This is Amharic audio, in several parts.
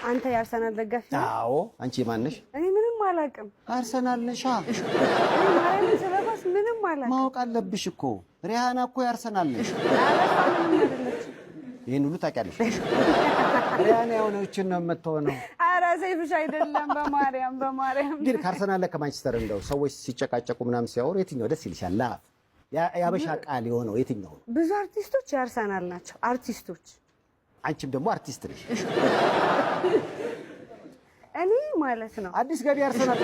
አንተ የአርሰናል ደጋፊ ነህ? አዎ። አንቺ ማን ነሽ? እኔ ምንም አላውቅም። አርሰናል ነሻ? ማርያምን ስለባስ ምንም አላውቅም። ማወቅ አለብሽ እኮ ሪሃና እኮ የአርሰናል ነሽ። ይሄን ሁሉ ታውቂያለሽ? ሪሃና የሆነችን ነው የምትሆነው። ኧረ ሰይፍሽ አይደለም። በማርያም ግን ከአርሰናል ላይ ከማንቸስተር እንደው ሰዎች ሲጨቃጨቁ ምናምን ሲያወሩ የትኛው ደስ ይልሻል? ያበሻ ቃል የሆነው የትኛው? ብዙ አርቲስቶች የአርሰናል ናቸው አርቲስቶች። አንቺም ደግሞ አርቲስት ነሽ። እኔ ማለት ነው አዲስ ገቢ አርሰናል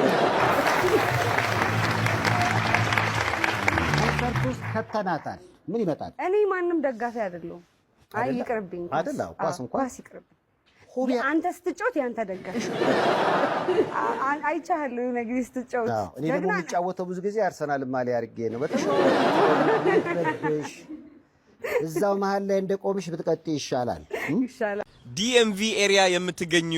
ኮንሰርት ውስጥ ከተናታል። ምን ይመጣል? እኔ ማንም ደጋፊ አይደለሁም። አይ ይቅርብኝ። አይደል? ኳስ እንኳን ይቅርብኝ። አንተ ስትጫወት ያንተ ደጋፊ አይቻለሁ የሆነ ጊዜ ስትጫወት። እኔ ደግሞ የሚጫወተው ብዙ ጊዜ አርሰናል ማሊያ አድርጌ ነው። በጣም እዛው መሀል ላይ እንደቆምሽ ብትቀጥይ ይሻላል። ዲኤምቪ ኤሪያ የምትገኙ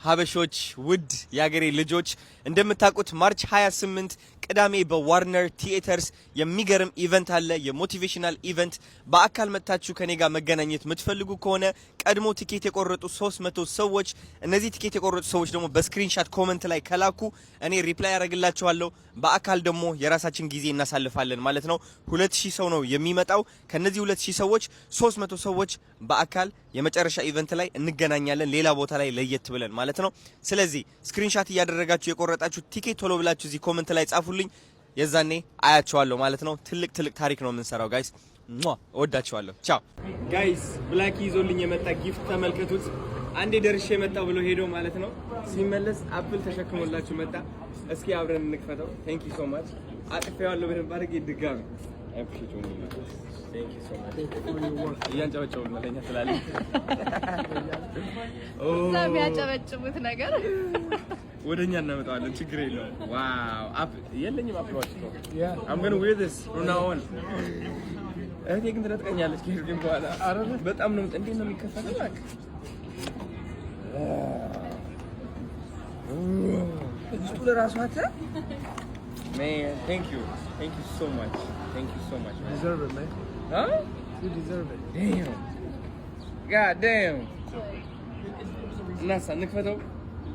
ሀበሾች ውድ የሀገሬ ልጆች እንደምታውቁት ማርች 28 ቅዳሜ በዋርነር ቲኤተርስ የሚገርም ኢቨንት አለ። የሞቲቬሽናል ኢቨንት። በአካል መጥታችሁ ከኔ ጋር መገናኘት የምትፈልጉ ከሆነ ቀድሞ ቲኬት የቆረጡ 300 ሰዎች፣ እነዚህ ቲኬት የቆረጡ ሰዎች ደግሞ በስክሪንሻት ኮመንት ላይ ከላኩ እኔ ሪፕላይ ያደርግላችኋለሁ። በአካል ደግሞ የራሳችን ጊዜ እናሳልፋለን ማለት ነው። 2000 ሰው ነው የሚመጣው። ከነዚህ 2000 ሰዎች 300 ሰዎች በአካል የመጨረሻ ኢቨንት ላይ እንገናኛለን፣ ሌላ ቦታ ላይ ለየት ብለን ማለት ነው። ስለዚህ ስክሪንሻት እያደረጋችሁ የቆረጣችሁ ቲኬት ቶሎ ብላችሁ እዚህ ኮመንት ላይ ጻፉልኝ። የዛኔ አያቸዋለሁ ማለት ነው። ትልቅ ታሪክ ነው የምንሰራው ጋይስ። እወዳችኋለሁ። ቻው ጋይስ። ብላኪ ይዞልኝ የመጣ ጊፍት ተመልከቱት። አንዴ ደርሼ መጣው ብሎ ሄዶ ማለት ነው። ሲመለስ አፕል ተሸክሞላችሁ መጣ። እስኪ አብረን እንክፈተው። ቴንክ ዩ ሶ ማች። አጥፌዋለሁ በደንብ አድርጌ ድጋሚ Thank you so much. እያንጨበጨቡ ነው ለኛ ስላለ ሰም ያጨበጭቡት ነገር ወደኛ እናመጣዋለን። ችግር የለውም። ዋው አፕ የለኝም። አፕል ዋች ነው። I'm going to wear this from now on። እህቴ ግን ትነጥቀኛለች ከሄድኩኝ በኋላ። በጣም ነው እንዴት ነው የሚከፈተው? ባክ እሱ ለራሱ አተ Man, thank you so much. Thank you so much, man. You deserve it, man. Huh? You deserve it. Damn. God damn. Nasa, nikfato.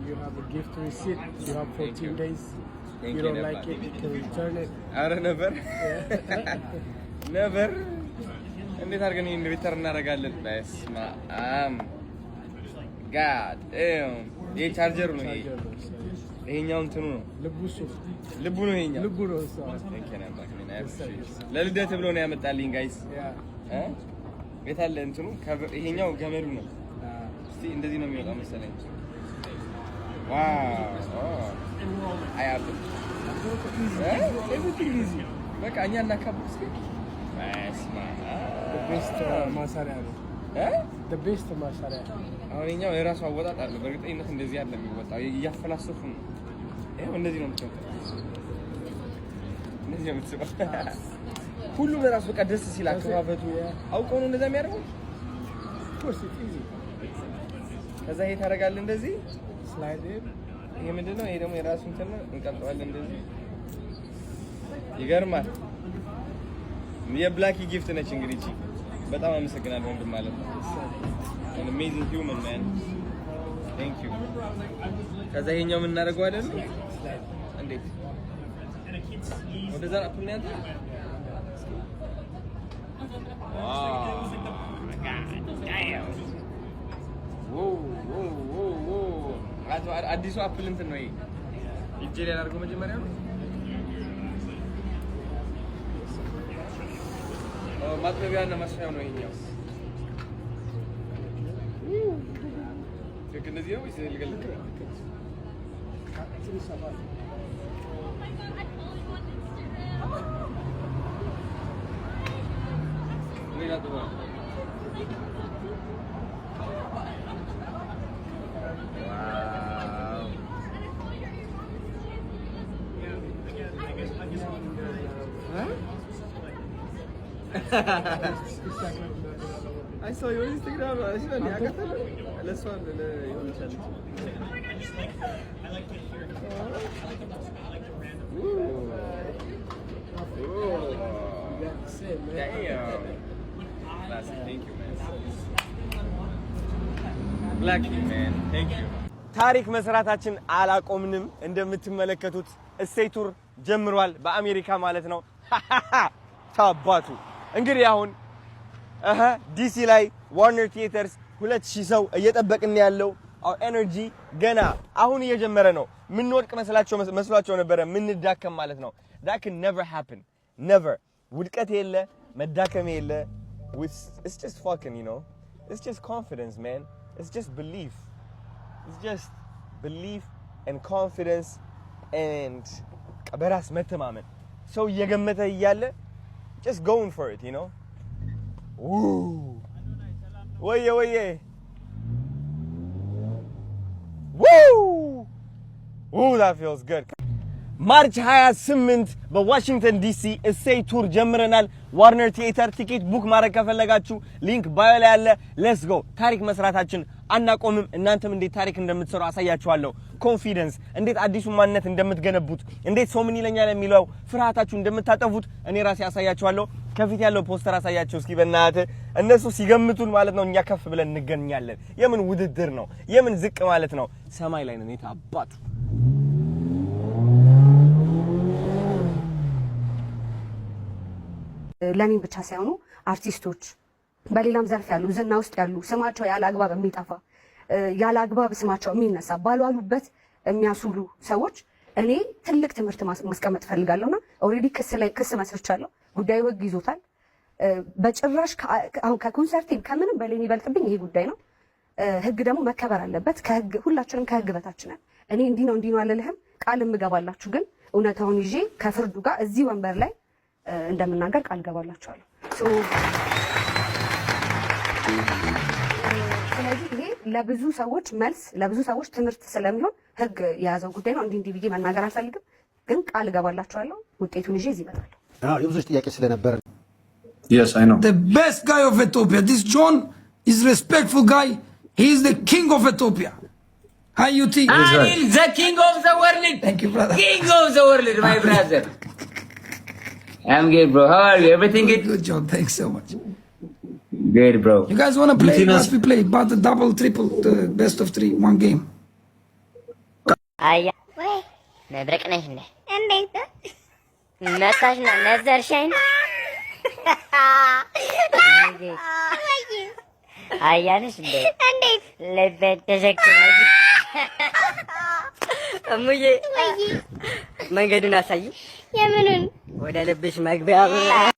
You have a gift receipt. You have 14 days. Thank you don't like it, you can return it. I don't never. Never. እንዴት አድርገን ይሄን ሪተርን እናደርጋለን? በስመ አብ God damn. ይሄ ቻርጀሩ ነው ይሄ። ይሄኛው እንትኑ ነው ልቡ ነው ይሄኛው ልቡ ነው እሱ። ለልደት ብሎ ነው ያመጣልኝ ጋይስ። ቤት አለ እንትኑ ይሄኛው ገመዱ ነው። እስቲ እንደዚህ ነው የሚወጣው መሰለኝ። ዋው አያብ everything easy በቃ እኛ እናካብስ ግን the best ማሰሪያ ነው the best ማሰሪያ። አሁን እኛው የራሱ አወጣጥ አለ። በእርግጠኝነት እንደዚህ ያለ የሚወጣው እያፈላሰፉ ነው። ይሄው እንደዚህ ነው የምትወጣው። እንደዚህ ነው የምትወጣው። ሁሉም ለራሱ በቃ ደስ ሲል አከፋፈቱ አውቀው ነው እንደዛ የሚያደርጉት። ከዛ ይሄ ታደርጋለህ እንደዚህ ስላይድ። ይሄ ምንድነው? ይሄ ደግሞ የራሱ እንትን ነው። እንቀጥለዋለን እንደዚህ። ይገርማል። የብላኪ ጊፍት ነች እንግዲህ እቺ። በጣም አመሰግናለሁ ወንድም ማለት ነው። an amazing human man. Thank you. ከዛ ይሄኛው ምን እናደርገው አይደል? እንዴት ወደዛ አፕል ያንተ ዋው አዲሱ አፕል እንትን ነው ይሄ። እጄ ላይ አድርገው መጀመሪያ ነው ማጥበቢያና ማስፊያው ነው ይሄኛው። እንደዚህ ነው ወይስ ልገልጥ? I saw your Instagram. I saw you. I got that. Let's one. Thank you, man. Black, man. Thank you. ታሪክ መስራታችን አላቆምንም። እንደምትመለከቱት እሴይ ቱር ጀምሯል በአሜሪካ ማለት ነው። ታባቱ እንግዲህ አሁን ዲሲ ላይ ዋርነር ቲያትርስ 2000 ሰው እየጠበቅን ያለው ኤነርጂ ገና አሁን እየጀመረ ነው። ምን ወድቅ መስሏቸው ነበረ ምን ዳከም ማለት ነው። that can never happen never ውድቀት የለ መዳከም የለ it's just fucking you know it's just confidence man it's just belief it's just belief and confidence and በራስ መተማመን ሰው እየገመተ እያለ just going for it you know ወየ woo that feels good ማርች 28 በዋሽንግተን ዲሲ እሴይ ቱር ጀምረናል። ዋርነር ቲያትር ቲኬት ቡክ ማድረግ ከፈለጋችሁ ሊንክ ባዮ ላይ አለ። ሌትስ ጎ ታሪክ መስራታችን አናቆምም። እናንተም እንዴት ታሪክ እንደምትሰሩ አሳያችኋለሁ። ኮንፊደንስ እንዴት አዲሱ ማንነት እንደምትገነቡት እንዴት ሰው ምን ይለኛል የሚለው ፍርሃታችሁ እንደምታጠፉት እኔ ራሴ አሳያችኋለሁ። ከፊት ያለው ፖስተር አሳያችሁ እስኪ በእናትህ እነሱ ሲገምቱን ማለት ነው እኛ ከፍ ብለን እንገኛለን። የምን ውድድር ነው? የምን ዝቅ ማለት ነው? ሰማይ ላይ ነን የታባቱ ለኔ ብቻ ሳይሆኑ አርቲስቶች በሌላም ዘርፍ ያሉ ዝና ውስጥ ያሉ ስማቸው ያለ አግባብ የሚጠፋ ያለ አግባብ ስማቸው የሚነሳ ባሏሉበት የሚያሱሉ ሰዎች እኔ ትልቅ ትምህርት ማስቀመጥ ፈልጋለሁና ኦሬዲ ክስ መስርቻለሁ። ጉዳዩ ህግ ይዞታል። በጭራሽ አሁን ከኮንሰርት ከምንም በላይ የሚበልጥብኝ ይሄ ጉዳይ ነው። ህግ ደግሞ መከበር አለበት። ከህግ ሁላችንም ከህግ በታች ነን። እኔ እንዲህ ነው አልልህም። ቃል እምገባላችሁ ግን እውነታውን ይዤ ከፍርዱ ጋር እዚህ ወንበር ላይ እንደምናገር ቃል ገባላችኋለሁ። ስለዚህ ይሄ ለብዙ ሰዎች መልስ ለብዙ ሰዎች ትምህርት ስለሚሆን ህግ የያዘው ጉዳይ ነው። እንዲህ ብዬ መናገር አልፈልግም፣ ግን ቃል ገባላችኋለሁ። ውጤቱን ይዤ እዚህ እመጣለሁ። የብዙዎች ጥያቄ ስለነበር Yes, I know. The best guy of Ethiopia. This John is respectful guy. He is the king of Ethiopia. Hi, UT. I'm the king of the world. Thank you, brother. King of the world, my brother. I'm good, bro. How are you? Everything good? Good job. Thanks so much. Good, bro. You guys want to play? Let's we play. But the double, triple, the best of 3, one game. Aya. Wey. Mebrak na hindi. Andito. Natas na nazar shine. Ayan hindi. Andito. Lebet tesekti. Amuye. May gado na sa'yo? Yamanun. Wala labis magbiyak.